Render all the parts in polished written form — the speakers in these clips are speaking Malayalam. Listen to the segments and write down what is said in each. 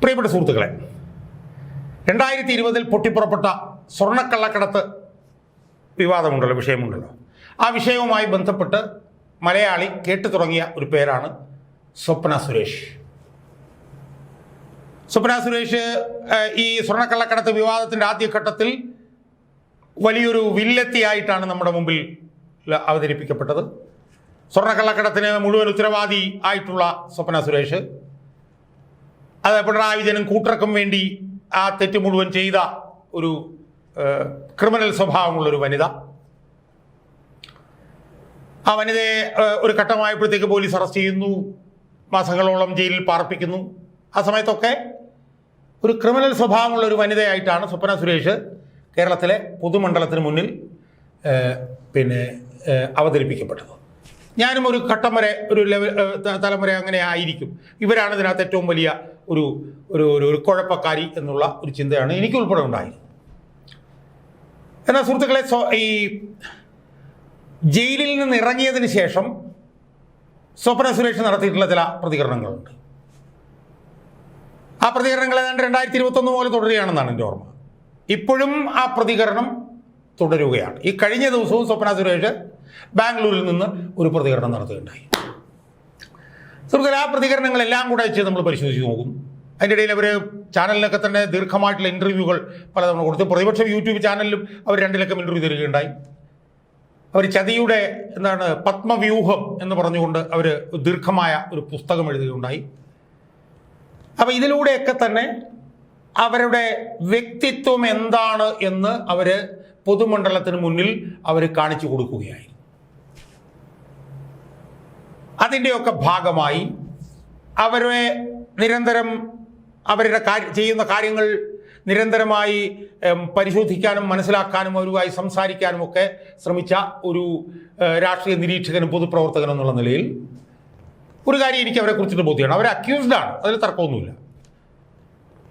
പ്രിയപ്പെട്ട സുഹൃത്തുക്കളെ, 2020 പൊട്ടിപ്പുറപ്പെട്ട സ്വർണ്ണക്കള്ളക്കടത്ത് വിവാദമുണ്ടല്ലോ, വിഷയമുണ്ടല്ലോ. ആ വിഷയവുമായി ബന്ധപ്പെട്ട് മലയാളി കേട്ടു തുടങ്ങിയ ഒരു പേരാണ് സ്വപ്ന സുരേഷ്. സ്വപ്ന സുരേഷ് ഈ സ്വർണ്ണക്കള്ളക്കടത്ത് വിവാദത്തിൻ്റെ ആദ്യഘട്ടത്തിൽ വലിയൊരു വില്ലത്തിയായിട്ടാണ് നമ്മുടെ മുമ്പിൽ അവതരിപ്പിക്കപ്പെട്ടത്. സ്വർണ്ണക്കള്ളക്കടത്തിന് മുഴുവൻ ഉത്തരവാദി ആയിട്ടുള്ള സ്വപ്ന സുരേഷ്, അത് പിണറായി വിജയനും കൂട്ടർക്കും വേണ്ടി ആ തെറ്റ് മുഴുവൻ ചെയ്ത ഒരു ക്രിമിനൽ സ്വഭാവമുള്ളൊരു വനിത. ആ വനിതയെ ഒരു ഘട്ടമായപ്പോഴത്തേക്ക് പോലീസ് അറസ്റ്റ് ചെയ്യുന്നു, മാസങ്ങളോളം ജയിലിൽ പാർപ്പിക്കുന്നു. ആ സമയത്തൊക്കെ ഒരു ക്രിമിനൽ സ്വഭാവമുള്ള ഒരു വനിതയായിട്ടാണ് സ്വപ്ന സുരേഷ് കേരളത്തിലെ പൊതുമണ്ഡലത്തിന് മുന്നിൽ അവതരിപ്പിക്കപ്പെട്ടത്. ഞാനും ഒരു ഘട്ടം വരെ ഒരു തലം വരെ അങ്ങനെ ആയിരിക്കും. ഇവരാണ് ഇതിനകത്ത് ഏറ്റവും വലിയ ഒരു ഒരു കുഴപ്പക്കാരി എന്നുള്ള ഒരു ചിന്തയാണ് എനിക്കുൾപ്പെടെ ഉണ്ടായിരുന്നത്. എന്നാൽ സുഹൃത്തുക്കളെ, ഈ ജയിലിൽ നിന്ന് ഇറങ്ങിയതിന് ശേഷം സ്വപ്ന സുരേഷ് നടത്തിയിട്ടുള്ള ചില പ്രതികരണങ്ങളുണ്ട്. ആ പ്രതികരണങ്ങൾ ഏതാണ്ട് 2021 മുതൽ തുടരുകയാണെന്നാണ് എൻ്റെ ഓർമ്മ. ഇപ്പോഴും ആ പ്രതികരണം തുടരുകയാണ്. ഈ കഴിഞ്ഞ ദിവസവും സ്വപ്ന സുരേഷ് ബാംഗ്ലൂരിൽ നിന്ന് ഒരു പ്രതികരണം നടത്തുകയുണ്ടായി. സുഹൃത്തുക്കളെ, ആ പ്രതികരണങ്ങളെല്ലാം കൂടെ വെച്ച് നമ്മൾ പരിശോധിച്ച് നോക്കും. അതിൻ്റെ ഇടയിൽ അവർ ചാനലിനൊക്കെ തന്നെ ദീർഘമായിട്ടുള്ള ഇൻ്റർവ്യൂകൾ പലതവണ കൊടുത്തു. പ്രതിപക്ഷം യൂട്യൂബ് ചാനലിലും അവർ 2 ലക്കം ഇൻ്റർവ്യൂ തരികയുണ്ടായി. അവർ ചതിയുടെ പത്മവ്യൂഹം എന്ന് പറഞ്ഞുകൊണ്ട് അവർ ദീർഘമായ ഒരു പുസ്തകം എഴുതുകയുണ്ടായി. അപ്പം ഇതിലൂടെയൊക്കെ തന്നെ അവരുടെ വ്യക്തിത്വം എന്താണ് എന്ന് അവർ പൊതുമണ്ഡലത്തിന് മുന്നിൽ അവർ കാണിച്ചു കൊടുക്കുകയായി. അതിൻ്റെയൊക്കെ ഭാഗമായി അവരെ നിരന്തരം അവരുടെ ചെയ്യുന്ന കാര്യങ്ങൾ നിരന്തരമായി പരിശോധിക്കാനും മനസ്സിലാക്കാനും അവരുമായി സംസാരിക്കാനും ഒക്കെ ശ്രമിച്ച ഒരു രാഷ്ട്രീയ നിരീക്ഷകനും പൊതുപ്രവർത്തകനും എന്നുള്ള നിലയിൽ ഒരു കാര്യം എനിക്ക് അവരെ കുറിച്ചിട്ട് ബോധ്യമാണ്. അവർ അക്യൂസ്ഡാണ്, അതിൽ തർക്കമൊന്നുമില്ല.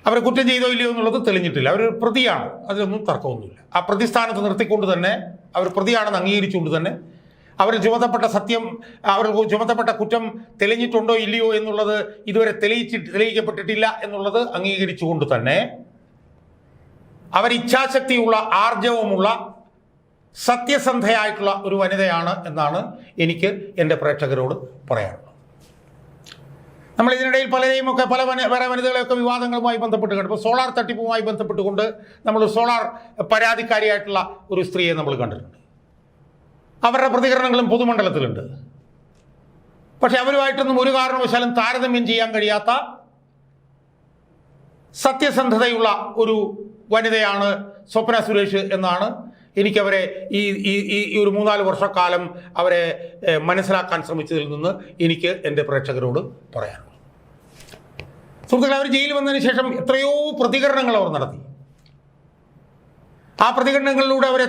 അവരെ കുറ്റം ചെയ്തോ ഇല്ലയോ എന്നുള്ളത് തെളിഞ്ഞിട്ടില്ല. അവർ പ്രതിയാണ്, അതിലൊന്നും തർക്കമൊന്നുമില്ല. ആ പ്രതിസ്ഥാനത്ത് നിർത്തിക്കൊണ്ട് തന്നെ, അവർ പ്രതിയാണെന്ന് അംഗീകരിച്ചുകൊണ്ട് തന്നെ, അവർ ചുമത്തപ്പെട്ട കുറ്റം തെളിഞ്ഞിട്ടുണ്ടോ ഇല്ലയോ എന്നുള്ളത് ഇതുവരെ തെളിയിക്കപ്പെട്ടിട്ടില്ല എന്നുള്ളത് അംഗീകരിച്ചുകൊണ്ട് തന്നെ അവർ ഇച്ഛാശക്തിയുള്ള, ആർജവമുള്ള, സത്യസന്ധയായിട്ടുള്ള ഒരു വനിതയാണ് എന്നാണ് എനിക്ക് എൻ്റെ പ്രേക്ഷകരോട് പറയാനുള്ളത്. നമ്മൾ ഇതിനിടയിൽ പലരെയും ഒക്കെ വേറെ വനിതകളെയൊക്കെ വിവാദങ്ങളുമായി ബന്ധപ്പെട്ട് കണ്ടു. ഇപ്പോൾ സോളാർ തട്ടിപ്പുമായി ബന്ധപ്പെട്ടുകൊണ്ട് നമ്മൾ സോളാർ പരാതിക്കാരിയായിട്ടുള്ള ഒരു സ്ത്രീയെ നമ്മൾ കണ്ടിട്ടുണ്ട്. അവരുടെ പ്രതികരണങ്ങളും പൊതുമണ്ഡലത്തിലുണ്ട്. പക്ഷെ അവരുമായിട്ടൊന്നും ഒരു കാരണവശാലും താരതമ്യം ചെയ്യാൻ കഴിയാത്ത സത്യസന്ധതയുള്ള ഒരു വനിതയാണ് സ്വപ്ന സുരേഷ് എന്നാണ് എനിക്കവരെ ഈ ഒരു 3-4 വർഷക്കാലം അവരെ മനസ്സിലാക്കാൻ ശ്രമിച്ചതിൽ നിന്ന് എനിക്ക് എൻ്റെ പ്രേക്ഷകരോട് പറയാനുള്ളത്. സുഹൃത്തുക്കളെ, അവർ ജയിലിൽ വന്നതിന് ശേഷം എത്രയോ പ്രതികരണങ്ങൾ അവർ നടത്തി. ആ പ്രതികരണങ്ങളിലൂടെ അവർ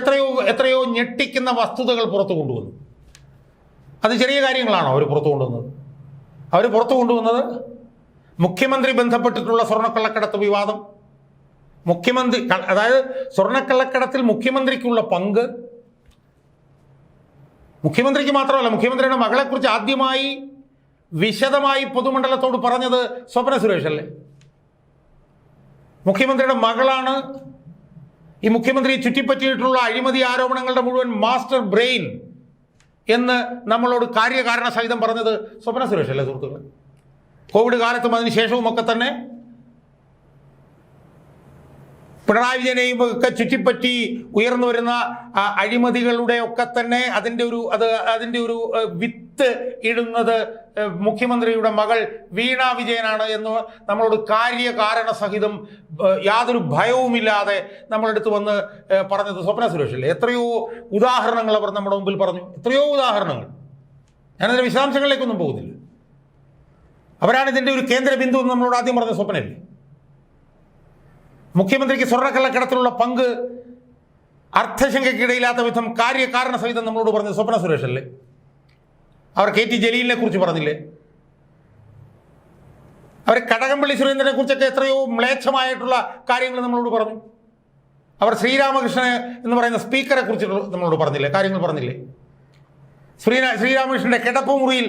എത്രയോ ഞെട്ടിക്കുന്ന വസ്തുതകൾ പുറത്തു കൊണ്ടുവന്നു. അത് ചെറിയ കാര്യങ്ങളാണോ അവർ പുറത്തു കൊണ്ടുവന്നത്? അവർ പുറത്തു കൊണ്ടുവന്നത് മുഖ്യമന്ത്രി ബന്ധപ്പെട്ടിട്ടുള്ള സ്വർണ്ണക്കള്ളക്കടത്ത് വിവാദം, അതായത് സ്വർണ്ണക്കള്ളക്കടത്തിൽ മുഖ്യമന്ത്രിക്കുള്ള പങ്ക്, മുഖ്യമന്ത്രിക്ക് മാത്രമല്ല, മുഖ്യമന്ത്രിയുടെ മകളെക്കുറിച്ച് ആദ്യമായി വിശദമായി പൊതുമണ്ഡലത്തോട് പറഞ്ഞത് സ്വപ്ന സുരേഷ് അല്ലേ? മുഖ്യമന്ത്രിയുടെ മകളാണ് ഈ മുഖ്യമന്ത്രിയെ ചുറ്റിപ്പറ്റിയിട്ടുള്ള അഴിമതി ആരോപണങ്ങളുടെ മുഴുവൻ മാസ്റ്റർ ബ്രെയിൻ എന്ന് നമ്മളോട് കാര്യകാരണ സഹിതം പറഞ്ഞത് സ്വപ്ന സുരേഷ് അല്ലേ സുഹൃത്തുക്കൾ? കോവിഡ് കാലത്തും അതിന് ശേഷവുമൊക്കെ തന്നെ പിണറായി വിജയനെയും ഒക്കെ ചുറ്റിപ്പറ്റി ഉയർന്നു വരുന്ന അഴിമതികളുടെ ഒക്കെ തന്നെ അതിൻ്റെ ഒരു വിത്ത് ഇടുന്നത് മുഖ്യമന്ത്രിയുടെ മകൾ വീണ വിജയനാണ് എന്ന് നമ്മളോട് കാര്യകാരണ സഹിതം യാതൊരു ഭയവുമില്ലാതെ നമ്മളെടുത്ത് വന്ന് പറഞ്ഞത് സ്വപ്ന സുരേഷല്ലേ? എത്രയോ ഉദാഹരണങ്ങൾ അവർ നമ്മുടെ മുമ്പിൽ പറഞ്ഞു, എത്രയോ ഉദാഹരണങ്ങൾ. ഞാനതിൻ്റെ വിശദാംശങ്ങളിലേക്കൊന്നും പോകുന്നില്ല. അവരാണ് ഇതിൻ്റെ ഒരു കേന്ദ്ര ബിന്ദു എന്ന് നമ്മളോട് ആദ്യം പറഞ്ഞ സ്വപ്നല്ലേ? മുഖ്യമന്ത്രിക്ക് സ്വർണ്ണക്കള്ളക്കടത്തിലുള്ള പങ്ക് അർത്ഥശങ്കയ്ക്കിടയില്ലാത്ത വിധം കാര്യകാരണ സഹിതം നമ്മളോട് പറഞ്ഞത് സ്വപ്ന സുരേഷ് അല്ലേ? അവർ KT ജലീലിനെ കുറിച്ച് പറഞ്ഞില്ലേ? അവർ കടകംപള്ളി സുരേന്ദ്രനെ കുറിച്ചൊക്കെ എത്രയോ മ്ലേച്ഛമായിട്ടുള്ള കാര്യങ്ങൾ നമ്മളോട് പറഞ്ഞു. അവർ ശ്രീരാമകൃഷ്ണൻ എന്ന് പറയുന്ന സ്പീക്കറെ കുറിച്ച് നമ്മളോട് പറഞ്ഞില്ലേ, കാര്യങ്ങൾ പറഞ്ഞില്ലേ? ശ്രീരാമകൃഷ്ണന്റെ കിടപ്പുമുറിയിൽ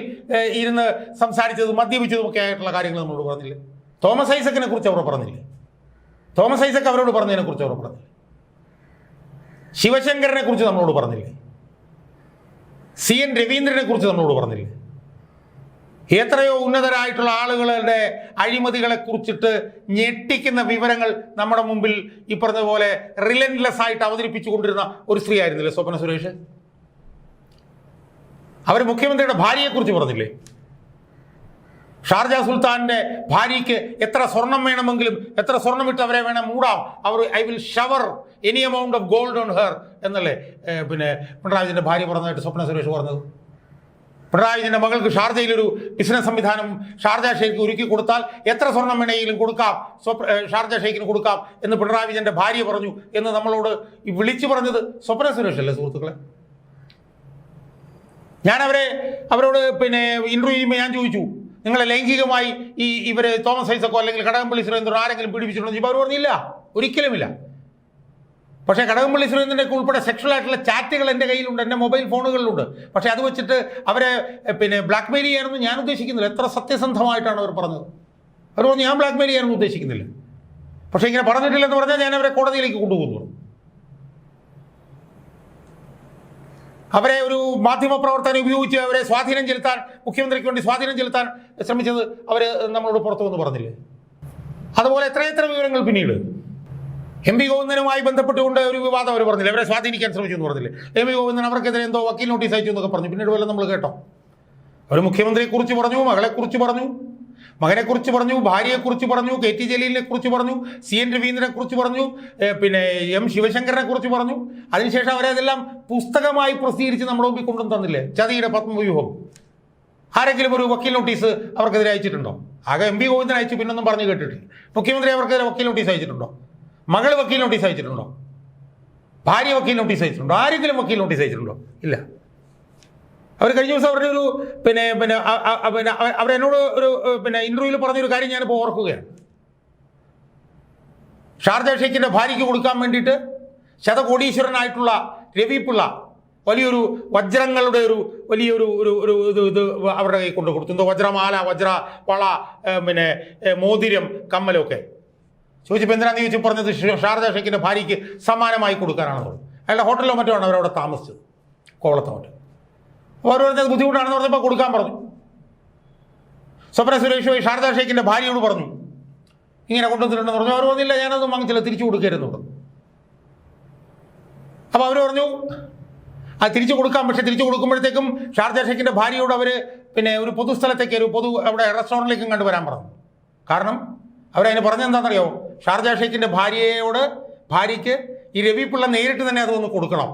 ഇരുന്ന് സംസാരിച്ചതും മദ്യപിച്ചതും ഒക്കെ ആയിട്ടുള്ള കാര്യങ്ങൾ നമ്മളോട് പറഞ്ഞില്ലേ? തോമസ് ഐസക്കിനെ കുറിച്ച് അവർ പറഞ്ഞില്ലേ? തോമസ് ഐസക് അവരോട് പറഞ്ഞതിനെ കുറിച്ച് അവർ പറഞ്ഞില്ലേ? ശിവശങ്കരനെ കുറിച്ച് നമ്മളോട് പറഞ്ഞില്ലേ? CN രവീന്ദ്രനെ കുറിച്ച് നമ്മളോട് പറഞ്ഞില്ലേ? എത്രയോ ഉന്നതരായിട്ടുള്ള ആളുകളുടെ അഴിമതികളെ കുറിച്ചിട്ട് ഞെട്ടിക്കുന്ന വിവരങ്ങൾ നമ്മുടെ മുമ്പിൽ ഈ പറഞ്ഞതുപോലെ റിലൻലെസ് ആയിട്ട് അവതരിപ്പിച്ചുകൊണ്ടിരുന്ന ഒരു സ്ത്രീ ആയിരുന്നില്ലേ സ്വപ്ന സുരേഷ്? അവർ മുഖ്യമന്ത്രിയുടെ ഭാര്യയെക്കുറിച്ച് പറഞ്ഞില്ലേ? ഷാർജ സുൽത്താന്റെ ഭാര്യയ്ക്ക് എത്ര സ്വർണം വേണമെങ്കിലും, എത്ര സ്വർണ്ണമിട്ട് അവരെ വേണം മൂടാം, അവർ I will shower any amount of gold on her എന്നല്ലേ പിണറായി വിജയന്റെ ഭാര്യ പറഞ്ഞതായിട്ട് സ്വപ്ന സുരേഷ് പറഞ്ഞത്? പിണറായി വിജയന്റെ മകൾക്ക് ഷാർജയിലൊരു ബിസിനസ് സംവിധാനം ഷാർജ ഷെയ്ഖ് ഒരുക്കി കൊടുത്താൽ എത്ര സ്വർണം വേണമെങ്കിലും കൊടുക്കാം, ഷാർജ ഷെയ്ഖിന് കൊടുക്കാം എന്ന് പിണറായി വിജയന്റെ ഭാര്യ പറഞ്ഞു എന്ന് നമ്മളോട് വിളിച്ചു പറഞ്ഞത് സ്വപ്ന സുരേഷ് അല്ലേ സുഹൃത്തുക്കളെ? ഞാൻ അവരോട് ഇന്റർവ്യൂ ചെയ്യുമ്പോൾ ഞാൻ ചോദിച്ചു, നിങ്ങളെ ലൈംഗികമായി ഇവര് തോമസ് ഐസക്കോ അല്ലെങ്കിൽ കടകംപള്ളി സുരേന്ദ്രൻ ആരെങ്കിലും പീഡിപ്പിച്ചിട്ടുണ്ടോ? അവർ പറഞ്ഞില്ല, ഒരിക്കലുമില്ല. പക്ഷേ കടകംപള്ളി സുരേന്ദ്രൻ്റെയൊക്കെ ഉൾപ്പെടെ സെക്ഷൽ ആയിട്ടുള്ള ചാറ്റുകൾ എൻ്റെ കയ്യിലുണ്ട്, എൻ്റെ മൊബൈൽ ഫോണുകളിലുണ്ട്. പക്ഷേ അത് വെച്ചിട്ട് അവരെ ബ്ലാക്ക് മെയിൽ ചെയ്യാനൊന്നും ഞാൻ ഉദ്ദേശിക്കുന്നില്ല. എത്ര സത്യസന്ധമായിട്ടാണ് അവർ പറഞ്ഞത്. അവർ പറഞ്ഞു ഞാൻ ബ്ലാക്ക് മെയിൽ ചെയ്യാനൊന്നും ഉദ്ദേശിക്കുന്നില്ല. പക്ഷേ ഇങ്ങനെ പറഞ്ഞിട്ടില്ലെന്ന് പറഞ്ഞാൽ ഞാൻ അവരെ കോടതിയിലേക്ക് കൊണ്ടുപോകുന്നു. അവരെ ഒരു മാധ്യമപ്രവർത്തനം ഉപയോഗിച്ച് അവരെ സ്വാധീനം ചെലുത്താൻ, മുഖ്യമന്ത്രിക്ക് വേണ്ടി സ്വാധീനം ചെലുത്താൻ ശ്രമിച്ചത് അവർ നമ്മളോട് പുറത്തു വന്ന് പറഞ്ഞില്ലേ? അതുപോലെ എത്രയെത്ര വിവരങ്ങൾ പിന്നീട് MP ഗോവിന്ദനുമായി ബന്ധപ്പെട്ടുകൊണ്ട് ഒരു വിവാദം അവർ പറഞ്ഞില്ലേ? അവരെ സ്വാധീനിക്കാൻ ശ്രമിച്ചു എന്ന് പറഞ്ഞില്ലേ? MP ഗോവിന്ദൻ അവർക്കെതിരെ എന്തോ വക്കീൽ നോട്ടീസ് അയച്ചു എന്നൊക്കെ പറഞ്ഞു. പിന്നീട് വല്ലതും നമ്മൾ കേട്ടോ? അവർ മുഖ്യമന്ത്രിയെക്കുറിച്ച് പറഞ്ഞു, മകളെക്കുറിച്ച് പറഞ്ഞു, മകനെക്കുറിച്ച് പറഞ്ഞു, ഭാര്യയെക്കുറിച്ച് പറഞ്ഞു, KT ജലീലിനെ കുറിച്ച് പറഞ്ഞു, CN രവീന്ദ്രനെ കുറിച്ച് പറഞ്ഞു, M ശിവശങ്കരനെ കുറിച്ച് പറഞ്ഞു. അതിനുശേഷം അവരതെല്ലാം പുസ്തകമായി പ്രസിദ്ധീകരിച്ച് നമ്മുടെ മുമ്പിൽ കൊണ്ടുവന്ന് തന്നില്ലേ? ചതിയുടെ പത്മവ്യൂഹം. ആരെങ്കിലും ഒരു വക്കീൽ നോട്ടീസ് അവർക്കെതിരെ അയച്ചിട്ടുണ്ടോ? ആകെ MP ഗോവിന്ദൻ അയച്ചു, പിന്നൊന്നും പറഞ്ഞു കേട്ടിട്ടില്ല. മുഖ്യമന്ത്രി അവർക്കെതിരെ വക്കീൽ നോട്ടീസ് അയച്ചിട്ടുണ്ടോ? മകൾ വക്കീൽ നോട്ടീസ് അയച്ചിട്ടുണ്ടോ? ഭാര്യ വക്കീൽ നോട്ടീസ് അയച്ചിട്ടുണ്ടോ? ആരെങ്കിലും വക്കീൽ നോട്ടീസ് അയച്ചിട്ടുണ്ടോ? ഇല്ല. അവർ കഴിഞ്ഞ ദിവസം അവരുടെ ഒരു അവരെന്നോട് ഒരു ഇന്റർവ്യൂവിൽ പറഞ്ഞൊരു കാര്യം ഞാനിപ്പോൾ ഓർക്കുകയാണ്. ഷാർജ ഷെയ്ഖിന്റെ ഭാര്യയ്ക്ക് കൊടുക്കാൻ വേണ്ടിയിട്ട് ശതകോടീശ്വരനായിട്ടുള്ള രവി പിള്ള വലിയൊരു വജ്രങ്ങളുടെ വലിയൊരു ഇത് അവരുടെ കൈ കൊണ്ട് കൊടുത്തു. എന്തോ വജ്രമാല, വജ്ര വള, മോതിരം, കമ്മലൊക്കെ. ചോദിച്ചപ്പോൾ എന്തിനാന്ന് ചോദിച്ചു പറഞ്ഞത് ഷാർജ ഷെയ്ഖിന്റെ ഭാര്യയ്ക്ക് സമ്മാനമായി കൊടുക്കാനാണെന്ന്. അയാളുടെ ഹോട്ടലിലോ മറ്റോ ആണ് അവരവിടെ താമസിച്ചത്, കോവളത്തെ ഹോട്ടൽ. അപ്പോൾ അവർ പറഞ്ഞത് ബുദ്ധിമുട്ടാണെന്ന് പറഞ്ഞപ്പോൾ കൊടുക്കാൻ പറഞ്ഞു. സ്വപ്ന സുരേഷ് ഷാർജ ഷെയ്ഖിന്റെ ഭാര്യയോട് പറഞ്ഞു ഇങ്ങനെ കൊണ്ടുവന്നിട്ടുണ്ടെന്ന് പറഞ്ഞു. അവർ പറഞ്ഞില്ല, ഞാനതൊന്നും വാങ്ങിച്ചില്ല, തിരിച്ചു കൊടുക്കരുതെന്ന് പറഞ്ഞു. അപ്പോൾ അവർ പറഞ്ഞു അത് തിരിച്ചു കൊടുക്കാം. പക്ഷെ തിരിച്ചു കൊടുക്കുമ്പോഴത്തേക്കും ഷാർജ ഷെയ്ഖിന്റെ ഭാര്യയോട് അവർ ഒരു പൊതുസ്ഥലത്തേക്ക് അവിടെ റെസ്റ്റോറൻറ്റിലേക്കും കണ്ടുവരാൻ പറഞ്ഞു. കാരണം അവരതിന് പറഞ്ഞെന്താണെന്നറിയോ? ഷാർജ ഷെയ്ഖിന്റെ ഭാര്യയ്ക്ക് ഈ രവി പിള്ള നേരിട്ട് തന്നെ അതൊന്ന് കൊടുക്കണം,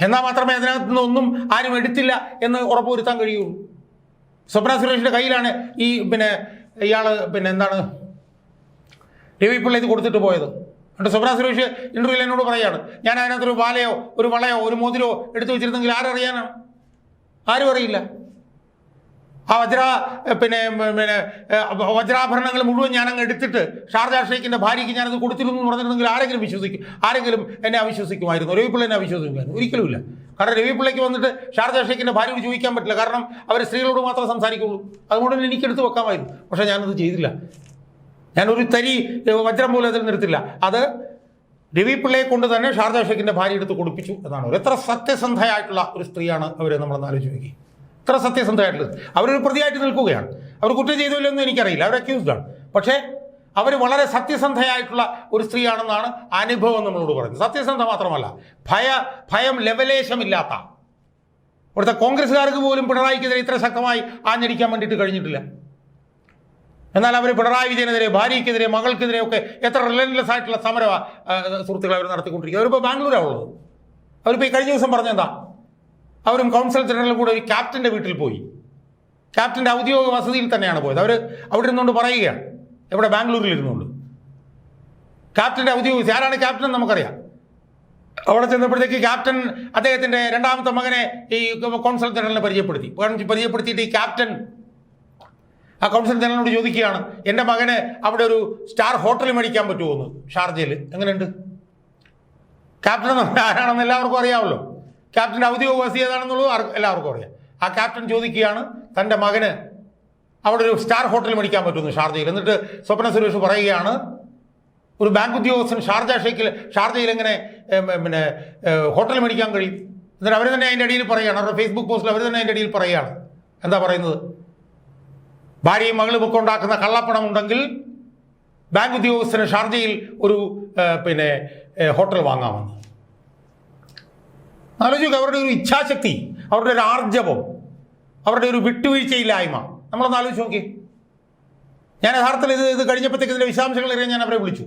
എന്നാൽ മാത്രമേ അതിനകത്ത് നിന്നൊന്നും ആരും എടുത്തില്ല എന്ന് ഉറപ്പുവരുത്താൻ കഴിയുള്ളൂ. സ്വപ്ന സുരേഷിന്റെ കയ്യിലാണ് ഈ ഇയാൾ എന്താണ് രവി പിള്ള ഇത് കൊടുത്തിട്ട് പോയത്. എന്നിട്ട് സ്വപ്ന സുരേഷ് ഇന്റർവ്യൂവിൽ എന്നോട് പറയാണ്, ഞാൻ അതിനകത്തൊരു വാലയോ ഒരു വളയോ ഒരു മോതിരോ എടുത്തു വെച്ചിരുന്നെങ്കിൽ ആരറിയാനാണ്? ആരും അറിയില്ല. ആ വജ്രാഭരണങ്ങൾ മുഴുവൻ ഞാനങ്ങ് എടുത്തിട്ട് ഷാർജ ഷെയ്ഖിന്റെ ഭാര്യയ്ക്ക് ഞാനത് കൊടുത്തിരുന്നു എന്ന് പറഞ്ഞിട്ടുണ്ടെങ്കിൽ ആരെങ്കിലും വിശ്വസിക്കും? ആരെങ്കിലും എന്നെ അവിശ്വസിക്കുമായിരുന്നു? രവി പിള്ള എന്നെ അവിശ്വസിക്കുമായിരുന്നു? ഒരിക്കലുമില്ല. കാരണം രവി പിള്ളയ്ക്ക് വന്നിട്ട് ഷാർജ ഷെയ്ഖിന്റെ ഭാര്യയോട് ചോദിക്കാൻ പറ്റില്ല. കാരണം അവർ സ്ത്രീകളോട് മാത്രമേ സംസാരിക്കുള്ളൂ. അതുകൊണ്ട് തന്നെ എനിക്കെടുത്ത് വെക്കാമായിരുന്നു. പക്ഷേ ഞാനത് ചെയ്തില്ല. ഞാനൊരു തരി വജ്രം പോലും അതിൽ നിർത്തില്ല. അത് രവി പിള്ളയെ കൊണ്ട് തന്നെ ഷാർജ ഷെയ്ഖിന്റെ ഭാര്യ എടുത്ത് കൊടുപ്പിച്ചു എന്നാണ്. എത്ര സത്യസന്ധയായിട്ടുള്ള ഒരു സ്ത്രീയാണ് അവർ, നമ്മളൊന്ന് ആലോചിച്ച് നോക്കി. എത്ര സത്യസന്ധമായിട്ടുള്ളത്. അവരൊരു പ്രതിയായിട്ട് നിൽക്കുകയാണ്. അവർ കുറ്റം ചെയ്തില്ലെന്നും എനിക്കറിയില്ല, അവർ അക്യൂസ്ഡാണ്. പക്ഷേ അവർ വളരെ സത്യസന്ധയായിട്ടുള്ള ഒരു സ്ത്രീയാണെന്നാണ് അനുഭവം നമ്മളോട് പറയുന്നത്. സത്യസന്ധ മാത്രമല്ല, ഭയം ലെവലേശമില്ലാത്ത. ഇവിടുത്തെ കോൺഗ്രസ്സുകാർക്ക് പോലും പിണറായിക്കെതിരെ ഇത്ര ശക്തമായി ആഞ്ഞടിക്കാൻ വേണ്ടിയിട്ട് കഴിഞ്ഞിട്ടില്ല. എന്നാൽ അവർ പിണറായി വിജയനെതിരെ, ഭാര്യയ്ക്കെതിരെ, മകൾക്കെതിരെ ഒക്കെ എത്ര റിലൻലെസ് ആയിട്ടുള്ള സമരമാണ് സുഹൃത്തുക്കളെ അവർ നടത്തിക്കൊണ്ടിരിക്കുക. അവരിപ്പോൾ ബാംഗ്ലൂരാണ് ഉള്ളത്. അവരിപ്പോൾ ഈ കഴിഞ്ഞ ദിവസം പറഞ്ഞെന്താ, അവരും കൗൺസിൽ ജനറലും കൂടെ ഒരു ക്യാപ്റ്റൻ്റെ വീട്ടിൽ പോയി. ക്യാപ്റ്റൻ്റെ ഔദ്യോഗിക വസതിയിൽ തന്നെയാണ് പോയത്. അവർ അവിടെ ഇരുന്നുകൊണ്ട് പറയുകയാണ്, ഇവിടെ ബാംഗ്ലൂരിൽ ഇരുന്നുകൊണ്ട്. ക്യാപ്റ്റൻ്റെ ഔദ്യോഗിക ആരാണ് ക്യാപ്റ്റൻ നമുക്കറിയാം. അവിടെ ചെന്നപ്പോഴത്തേക്ക് ക്യാപ്റ്റൻ അദ്ദേഹത്തിൻ്റെ രണ്ടാമത്തെ മകനെ ഈ കൗൺസിൽ ജനറലിനെ പരിചയപ്പെടുത്തിയിട്ട് ഈ ക്യാപ്റ്റൻ ആ കൗൺസിൽ ജനറലിനോട് ചോദിക്കുകയാണ്, എൻ്റെ മകന് അവിടെ ഒരു സ്റ്റാർ ഹോട്ടൽ മേടിക്കാൻ പറ്റുമോ എന്ന് ഷാർജയിൽ, എങ്ങനെയുണ്ട്? ക്യാപ്റ്റൻ ആരാണെന്ന് എല്ലാവർക്കും അറിയാമല്ലോ. ക്യാപ്റ്റൻ്റെ ഔദ്യോഗിക വസതി ഏതാണെന്നുള്ളത് എല്ലാവർക്കും അറിയാം. ആ ക്യാപ്റ്റൻ ചോദിക്കുകയാണ് തൻ്റെ മകന് അവിടെ ഒരു സ്റ്റാർ ഹോട്ടൽ മേടിക്കാൻ പറ്റുന്നു ഷാർജയിൽ. എന്നിട്ട് സ്വപ്ന സുരേഷ് പറയുകയാണ്, ഒരു ബാങ്ക് ഉദ്യോഗസ്ഥൻ ഷാർജയിൽ എങ്ങനെ പിന്നെ ഹോട്ടൽ മേടിക്കാൻ കഴിയും? എന്നിട്ട് അവർ തന്നെ അതിൻ്റെ അടിയിൽ പറയുകയാണ്, അവരുടെ ഫേസ്ബുക്ക് പോസ്റ്റിൽ അവർ തന്നെ അതിൻ്റെ അടിയിൽ പറയുകയാണ്. എന്താ പറയുന്നത്? ഭാര്യയും മകളും ഒക്കെ ഉണ്ടാക്കുന്ന കള്ളപ്പണം ഉണ്ടെങ്കിൽ ബാങ്ക് ഉദ്യോഗസ്ഥന് ഷാർജയിൽ ഒരു പിന്നെ ഹോട്ടൽ വാങ്ങാമെന്ന്. ആലോചിക്കുക, അവരുടെ ഒരു ഇച്ഛാശക്തി, അവരുടെ ഒരു ആർജവം, അവരുടെ ഒരു വിട്ടുവീഴ്ചയില്ലായ്മ നമ്മളൊന്ന് ആലോചിച്ച് നോക്കി. ഞാൻ യഥാർത്ഥത്തിൽ ഇത് കഴിഞ്ഞപ്പോഴത്തേക്ക് ഇതിൻ്റെ വിശദാംശങ്ങൾ അറിയാൻ ഞാൻ അവരെ വിളിച്ചു.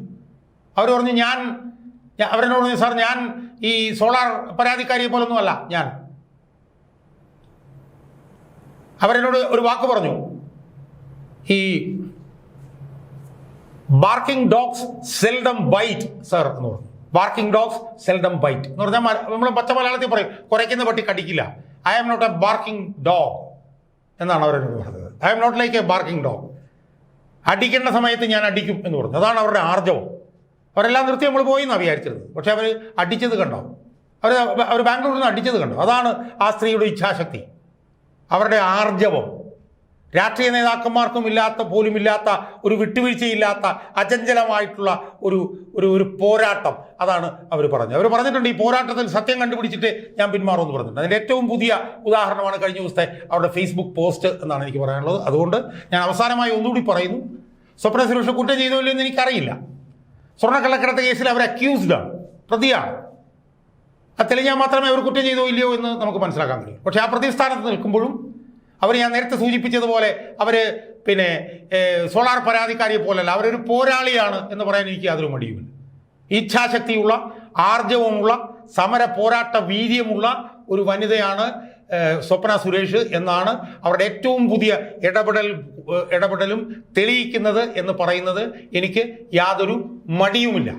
അവർ പറഞ്ഞു, അവരെന്നോട് പറഞ്ഞു, സാർ ഞാൻ ഈ സോളാർ പരാതിക്കാരിയെ പോലൊന്നുമല്ല ഞാൻ. അവരെന്നോട് ഒരു വാക്ക് പറഞ്ഞു, ഈ barking dogs seldom bite sir എന്ന് പറഞ്ഞു. ബാർക്കിംഗ് ഡോഗ്സ് സെൽഡം ബൈറ്റ് എന്ന് പറഞ്ഞാൽ നമ്മൾ പച്ച മലയാളത്തിൽ പറയും, കുറയ്ക്കുന്ന പട്ടി കടിക്കില്ല. I am not a barking dog എന്നാണ് അവരെന്നോട് പറഞ്ഞത്. I am not like a barking dog. അടിക്കേണ്ട സമയത്ത് ഞാൻ അടിക്കും എന്ന് പറഞ്ഞു. അതാണ് അവരുടെ ആർജവം. അവരെല്ലാം നിർത്തി നമ്മൾ പോയി എന്നാണ് വിചാരിച്ചത്. പക്ഷെ അവർ അടിച്ചത് കണ്ടോ? അവർ ബാംഗ്ലൂരിൽ നിന്ന് അടിച്ചത് കണ്ടോ? അതാണ് ആ സ്ത്രീയുടെ ഇച്ഛാശക്തി, അവരുടെ ആർജവം. രാഷ്ട്രീയ നേതാക്കന്മാർക്കും പോലുമില്ലാത്ത ഒരു വിട്ടുവീഴ്ചയില്ലാത്ത അചഞ്ചലമായിട്ടുള്ള ഒരു പോരാട്ടം. അതാണ് അവർ പറഞ്ഞത്. അവർ പറഞ്ഞിട്ടുണ്ട്, ഈ പോരാട്ടത്തിൽ സത്യം കണ്ടുപിടിച്ചിട്ട് ഞാൻ പിന്മാറുമെന്ന് പറഞ്ഞിട്ടുണ്ട്. അതിൻ്റെ ഏറ്റവും പുതിയ ഉദാഹരണമാണ് കഴിഞ്ഞ ദിവസത്തെ അവരുടെ ഫേസ്ബുക്ക് പോസ്റ്റ് എന്നാണ് എനിക്ക് പറയാനുള്ളത്. അതുകൊണ്ട് ഞാൻ അവസാനമായി ഒന്നുകൂടി പറയുന്നു, സ്വപ്ന സുരേഷ് കുറ്റം ചെയ്തോ ഇല്ലയോ എന്ന് എനിക്കറിയില്ല. സ്വർണ്ണക്കള്ളക്കടത്ത് കേസിൽ അവർ അക്യൂസ്ഡാണ്, പ്രതിയാണ്. അത് തെളിഞ്ഞാൽ മാത്രമേ അവർ കുറ്റം ചെയ്തോ ഇല്ലയോ എന്ന് നമുക്ക് മനസ്സിലാക്കാൻ കഴിയും. പക്ഷേ ആ പ്രതിസ്ഥാനത്ത് നിൽക്കുമ്പോഴും അവർ, ഞാൻ നേരത്തെ സൂചിപ്പിച്ചതുപോലെ, അവർ പിന്നെ സോളാർ പരാതിക്കാരിയെ പോലല്ല, അവരൊരു പോരാളിയാണ് എന്ന് പറയാൻ എനിക്ക് യാതൊരു മടിയുമില്ല. ഇച്ഛാശക്തിയുള്ള, ആർജവമുള്ള, സമര പോരാട്ട വീര്യമുള്ള ഒരു വനിതയാണ് സ്വപ്ന സുരേഷ് എന്നാണ് അവരുടെ ഏറ്റവും പുതിയ ഇടപെടലും തെളിയിക്കുന്നത് എന്ന് പറയുന്നത് എനിക്ക് യാതൊരു മടിയുമില്ല.